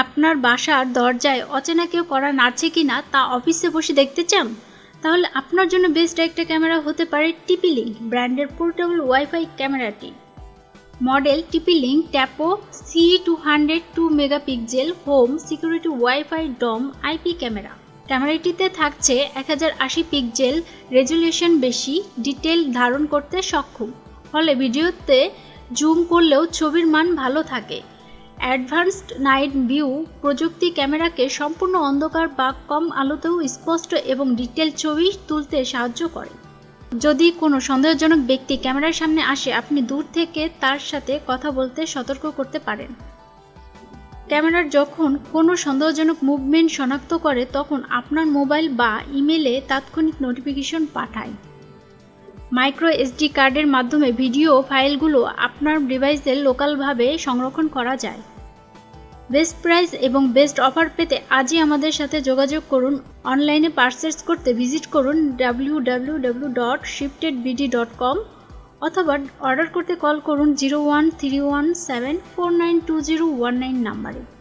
আপনার বাসার দরজায় অচেনা কেউ কড়া নাড়ছে কিনা তা অফিসে বসে দেখতে চান? তাহলে আপনার জন্য বেস্ট একটা ক্যামেরা হতে পারে TP-Link ব্র্যান্ডের পোর্টেবল ওয়াইফাই ক্যামেরাটি। Model TP-Link Tapo C200 2MP home security wifi dome IP camera. ক্যামেরাটিতে থাকছে 1080 পিক্সেল রেজুলেশন, বেশি ডিটেল ধারণ করতে সক্ষম, ফলে ভিডিওতে জুম করলেও ছবির মান ভালো থাকে। অ্যাডভান্সড নাইট ভিউ প্রযুক্তি ক্যামেরাকে সম্পূর্ণ অন্ধকার বা কম আলোতেও স্পষ্ট এবং ডিটেল ছবি তুলতে সাহায্য করে। যদি কোনো সন্দেহজনক ব্যক্তি ক্যামেরার সামনে আসে, আপনি দূর থেকে তার সাথে কথা বলতে সতর্ক করতে পারেন। ক্যামেরার যখন কোনো সন্দেহজনক মুভমেন্ট শনাক্ত করে, তখন আপনার মোবাইল বা ইমেলে তাৎক্ষণিক নোটিফিকেশন পাঠায়। মাইক্রো SD কার্ডের মাধ্যমে ভিডিও ফাইলগুলো আপনার ডিভাইসে লোকালভাবে সংরক্ষণ করা যায়। বেস্ট প্রাইস এবং বেস্ট অফার পেতে আজই আমাদের সাথে যোগাযোগ করুন। অনলাইনে পারচেজ করতে ভিজিট করুন www.shiftedbd.com অথবা অর্ডার করতে কল করুন 01317492019 নাম্বারে।